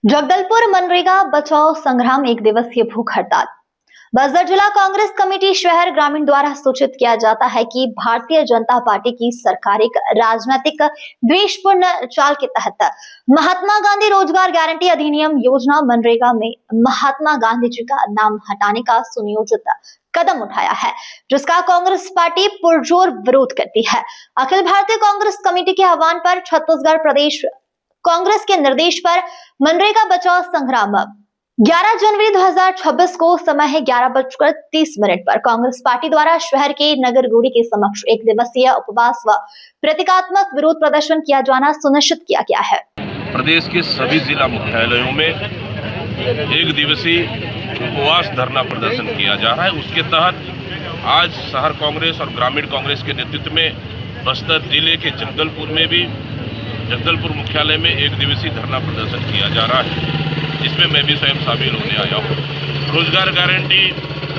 जगदलपुर मनरेगा बचाओ संग्राम एक दिवसीय भूख हड़ताल। बस्तर जिला कांग्रेस कमेटी शहर ग्रामीण द्वारा सूचित किया जाता है कि भारतीय जनता पार्टी की सरकार एक राजनीतिक द्वेषपूर्ण चाल के तहत महात्मा गांधी रोजगार गारंटी अधिनियम योजना मनरेगा में महात्मा गांधी जी का नाम हटाने का सुनियोजित कदम उठाया है, जिसका कांग्रेस पार्टी पुरजोर विरोध करती है। अखिल भारतीय कांग्रेस कमेटी के आह्वान पर छत्तीसगढ़ प्रदेश कांग्रेस के निर्देश पर मनरेगा बचाओ संग्राम 11 जनवरी 2026 को समय है 11:30 पर कांग्रेस पार्टी द्वारा शहर के नगरगोड़ी के समक्ष एक दिवसीय उपवास व प्रतीकात्मक विरोध प्रदर्शन किया जाना सुनिश्चित किया गया है। प्रदेश के सभी जिला मुख्यालयों में एक दिवसीय उपवास धरना प्रदर्शन किया जा रहा है। उसके तहत आज शहर कांग्रेस और ग्रामीण कांग्रेस के नेतृत्व में बस्तर जिले के जगदलपुर मुख्यालय में एक दिवसीय धरना प्रदर्शन किया जा रहा है, जिसमें मैं भी स्वयं शामिल होने आया हूँ। रोजगार गारंटी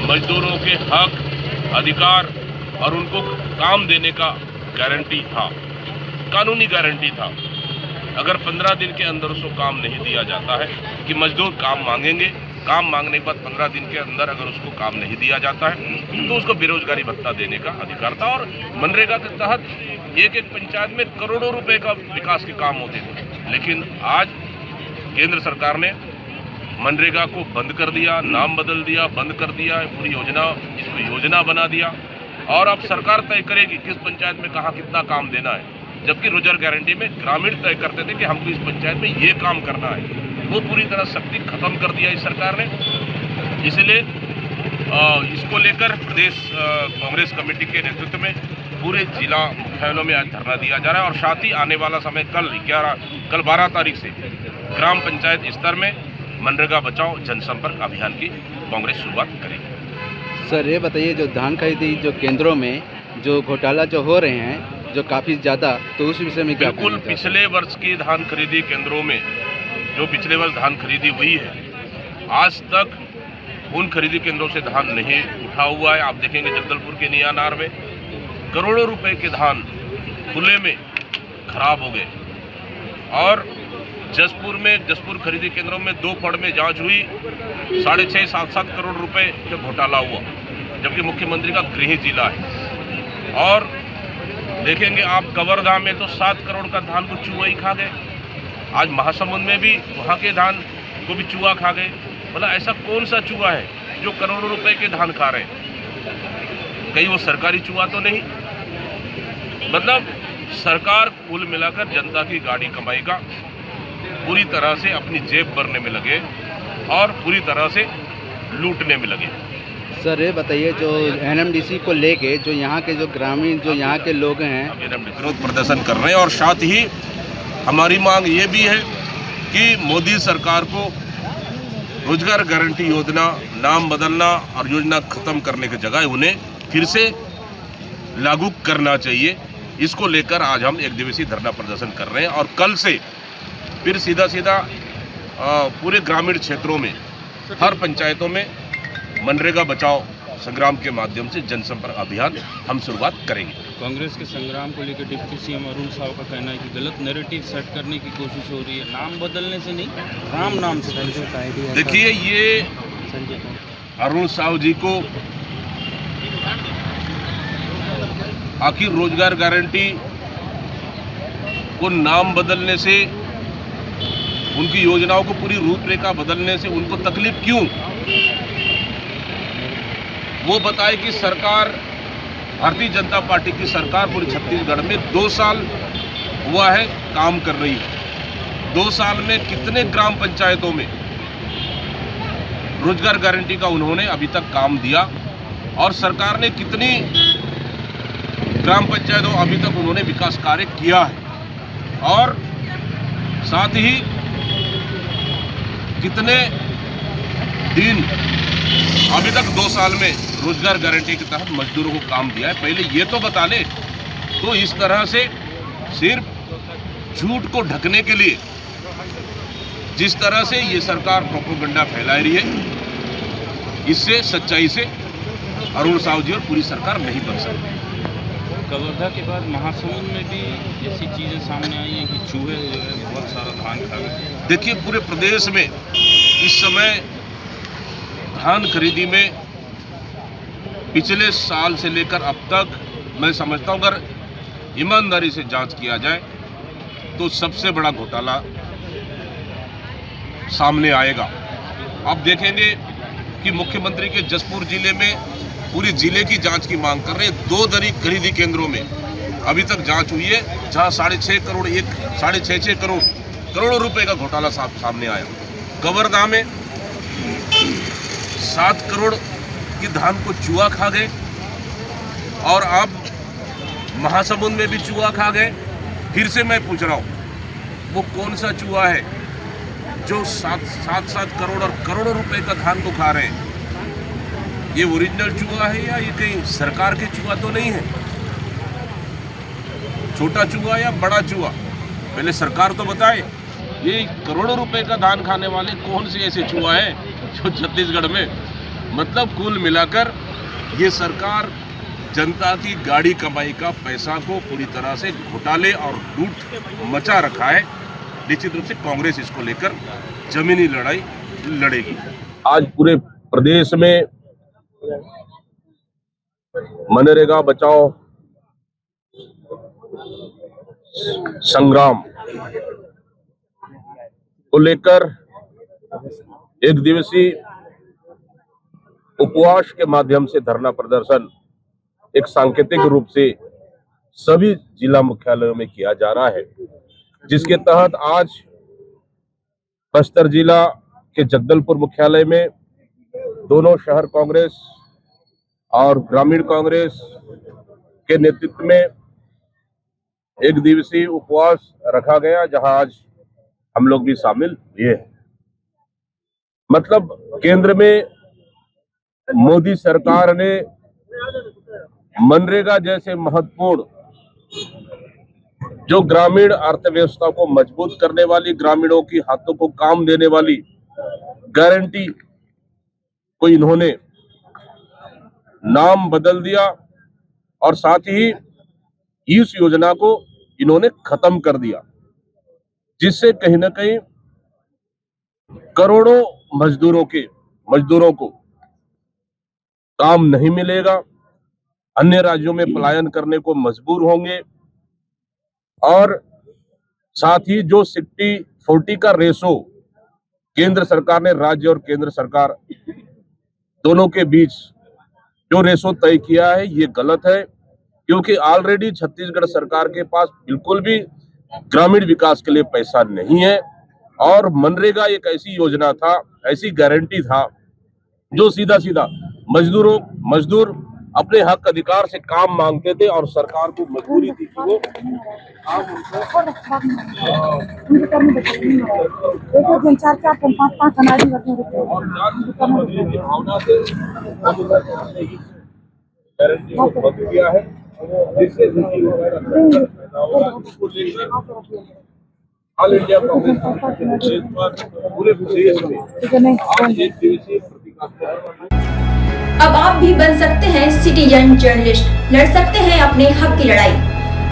मजदूरों के हक, अधिकार और उनको काम देने का गारंटी था, कानूनी गारंटी था। अगर 15 दिन के अंदर उसको काम नहीं दिया जाता है कि मजदूर काम मांगेंगे, काम मांगने के बाद 15 दिन के अंदर अगर उसको काम नहीं दिया जाता है तो उसको बेरोजगारी भत्ता देने का अधिकार था। और मनरेगा के तहत एक पंचायत में करोड़ों रुपए का विकास के काम होते थे, लेकिन आज केंद्र सरकार ने मनरेगा को बंद कर दिया, नाम बदल दिया, बंद कर दिया, पूरी इसको योजना बना दिया। और अब सरकार तय करेगी किस पंचायत में कहाँ कितना काम देना है, जबकि रोजगार गारंटी में ग्रामीण तय करते थे कि हमको इस पंचायत में ये काम करना है। वो पूरी तरह शक्ति खत्म कर दिया इस सरकार ने। इसलिए इसको लेकर प्रदेश कांग्रेस कमेटी के नेतृत्व में पूरे जिला मुख्यालयों में आज धरना दिया जा रहा है। और साथ ही आने वाला समय कल 12 तारीख से ग्राम पंचायत स्तर में मनरेगा बचाओ जनसंपर्क अभियान की कांग्रेस शुरुआत करेगी। सर, ये बताइए, जो धान खरीदी जो केंद्रों में जो घोटाला जो हो रहे हैं जो काफ़ी ज़्यादा, तो उस विषय में क्या? बिल्कुल, पिछले वर्ष की धान खरीदी केंद्रों में जो पिछले वर्ष धान खरीदी हुई है, आज तक उन खरीदी केंद्रों से धान नहीं उठा हुआ है। आप देखेंगे जगदलपुर के नियानार में करोड़ों रुपए के धान खुले में खराब हो गए। और जसपुर खरीदी केंद्रों में 2 फड़ में जांच हुई, 6.5-7 करोड़ रुपए का घोटाला हुआ, जबकि मुख्यमंत्री का गृह जिला है। और देखेंगे आप कवर्धा में तो 7 करोड़ का धान को चूहा ही खा गए। आज महासमुंद में भी वहाँ के धान को भी चूहा खा गए। मतलब ऐसा कौन सा चूहा है जो करोड़ों रुपए के धान खा रहे हैं? कहीं वो सरकारी चूहा तो नहीं? मतलब सरकार कुल मिलाकर जनता की गाड़ी कमाई का पूरी तरह से अपनी जेब भरने में लगे और पूरी तरह से लूटने में लगे। सर, ये बताइए, जो एनएमडीसी को लेके जो यहाँ के जो ग्रामीण जो यहाँ के लोग हैं विरोध प्रदर्शन कर रहे हैं। और साथ ही हमारी मांग ये भी है कि मोदी सरकार को रोजगार गारंटी योजना नाम बदलना और योजना खत्म करने की जगह उन्हें फिर से लागू करना चाहिए। इसको लेकर आज हम एक दिवसीय धरना प्रदर्शन कर रहे हैं। और कल से फिर सीधा पूरे ग्रामीण क्षेत्रों में हर पंचायतों में मनरेगा बचाओ संग्राम के माध्यम से जनसंपर्क अभियान हम शुरुआत करेंगे। कांग्रेस के संग्राम को लेकर डिप्टी सीएम अरुण साव का कहना है कि गलत नैरेटिव सेट करने की कोशिश हो रही है, नाम बदलने से नहीं, राम नाम से। देखिए, ये अरुण साव जी को आखिर रोजगार गारंटी को नाम बदलने से, उनकी योजनाओं को पूरी रूपरेखा बदलने से उनको तकलीफ क्यों? वो बताए कि सरकार, भारतीय जनता पार्टी की सरकार पूरे छत्तीसगढ़ में 2 साल हुआ है काम कर रही है। 2 साल में कितने ग्राम पंचायतों में रोजगार गारंटी का उन्होंने अभी तक काम दिया, और सरकार ने कितनी ग्राम पंचायतों अभी तक उन्होंने विकास कार्य किया है। और साथ ही कितने दिन अभी तक 2 साल में रोजगार गारंटी के तहत मजदूरों को काम दिया है, पहले ये तो बता ले। तो इस तरह से सिर्फ झूठ को ढकने के लिए जिस तरह से ये सरकार प्रोपेगेंडा फैला रही है, इससे सच्चाई से अरुण साव जी और पूरी सरकार नहीं बन सकती। कवर्धा के बाद महासमुंद में भी ऐसी चीज़ें सामने आई हैं कि चूहे जो है बहुत सारा धान खा गए। देखिए, पूरे प्रदेश में इस समय धान खरीदी में पिछले साल से लेकर अब तक मैं समझता हूँ अगर ईमानदारी से जांच किया जाए तो सबसे बड़ा घोटाला सामने आएगा। आप देखेंगे कि मुख्यमंत्री के जसपुर जिले में पूरे जिले की जांच की मांग कर रहे हैं। 2 दरी खरीदी केंद्रों में अभी तक जांच हुई है, जहां 6.5 करोड़ 6.5 करोड़ रुपए का घोटाला सामने आया। कवर्धा में 7 करोड़ की धान को चूहा खा गए और अब महासमुंद में भी चूहा खा गए। फिर से मैं पूछ रहा हूँ, वो कौन सा चूहा है जो 7 करोड़ और करोड़ों रुपए का धान को खा रहे हैं? ये ओरिजिनल चूहा है या ये कहीं सरकार के चूहा तो नहीं है? छोटा चूहा या बड़ा चूहा? पहले सरकार तो बताए, ये करोड़ों रुपए का धान खाने वाले कौन से ऐसे चूहा है जो छत्तीसगढ़ में? मतलब कुल मिलाकर ये सरकार जनता की गाड़ी कमाई का पैसा को पूरी तरह से घोटाले और लूट मचा रखा है। निश्चित रूप से कांग्रेस इसको लेकर जमीनी लड़ाई लड़ेगी। आज पूरे प्रदेश में मनरेगा बचाओ संग्राम को लेकर एक दिवसीय उपवास के माध्यम से धरना प्रदर्शन एक सांकेतिक रूप से सभी जिला मुख्यालयों में किया जा रहा है, जिसके तहत आज बस्तर जिला के जगदलपुर मुख्यालय में दोनों शहर कांग्रेस और ग्रामीण कांग्रेस के नेतृत्व में एक दिवसीय उपवास रखा गया, जहां आज हम लोग भी शामिल हुए हैं। मतलब केंद्र में मोदी सरकार ने मनरेगा जैसे महत्वपूर्ण जो ग्रामीण अर्थव्यवस्था को मजबूत करने वाली, ग्रामीणों की हाथों को काम देने वाली गारंटी को इन्होंने नाम बदल दिया और साथ ही इस योजना को इन्होंने खत्म कर दिया, जिससे कहीं ना कहीं करोड़ों मजदूरों को काम नहीं मिलेगा, अन्य राज्यों में पलायन करने को मजबूर होंगे और साथ ही जो 60-40 का रेशो केंद्र सरकार ने, राज्य और केंद्र सरकार दोनों के बीच जो रेशो तय किया है, ये गलत है, क्योंकि ऑलरेडी छत्तीसगढ़ सरकार के पास बिल्कुल भी ग्रामीण विकास के लिए पैसा नहीं है। और मनरेगा एक ऐसी योजना था, ऐसी गारंटी था जो सीधा मजदूर अपने हक अधिकार से काम मांगते थे और सरकार को मजबूरी थी कि वो गारंटी को बंद किया है, जिससे ऑल इंडिया कांग्रेस पूरे प्रदेश में आज एक दिवसीय प्रतिकात्मक। अब आप भी बन सकते हैं सिटीजन जर्नलिस्ट, लड़ सकते हैं अपने हक की लड़ाई।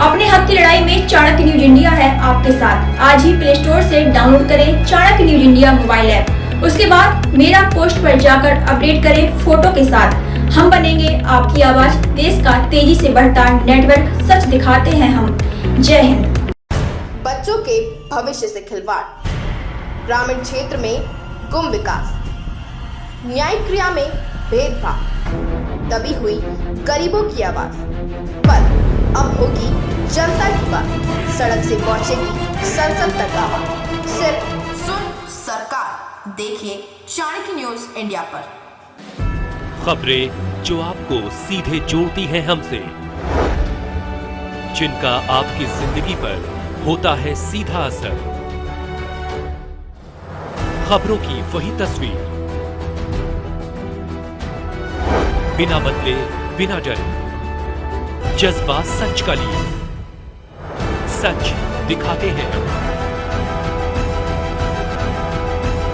अपने हक की लड़ाई में चाणक्य न्यूज इंडिया है आपके साथ। आज ही प्ले स्टोर से डाउनलोड करें Chanakya news India mobile app. उसके बाद मेरा पोस्ट पर जाकर अपडेट करें फोटो के साथ। हम बनेंगे आपकी आवाज, देश का तेजी से बढ़ता नेटवर्क, सच दिखाते हैं हम। जय हिंद। बच्चों के भविष्य से खिलवाड़, ग्रामीण क्षेत्र में गुम विकास, न्यायिक क्रिया में भेदभाव, दबी हुई गरीबों की आवाज, पर अब होगी जनता की बात। सड़क से पहुंचेगी संसद तक आवाज। सिर्फ सुन सरकार, देखिए चाणक्य न्यूज इंडिया पर। खबरें जो आपको सीधे जोड़ती हैं हमसे, जिनका आपकी जिंदगी पर होता है सीधा असर। खबरों की वही तस्वीर, बिना बदले बिना डरे, जज्बा सच का लिए, सच दिखाते हैं।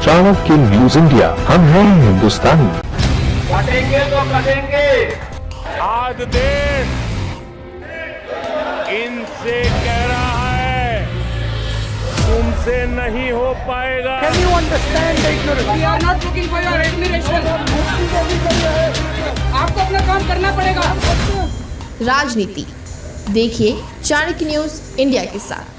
चाणक्य न्यूज इंडिया, हम हैं हिंदुस्तानी। कटेंगे तो कटेंगे। आज देश इनसे कह रहा है तुमसे नहीं हो पाएगा। आपको अपना काम करना पड़ेगा। राजनीति देखिए चाणक्य न्यूज इंडिया के साथ।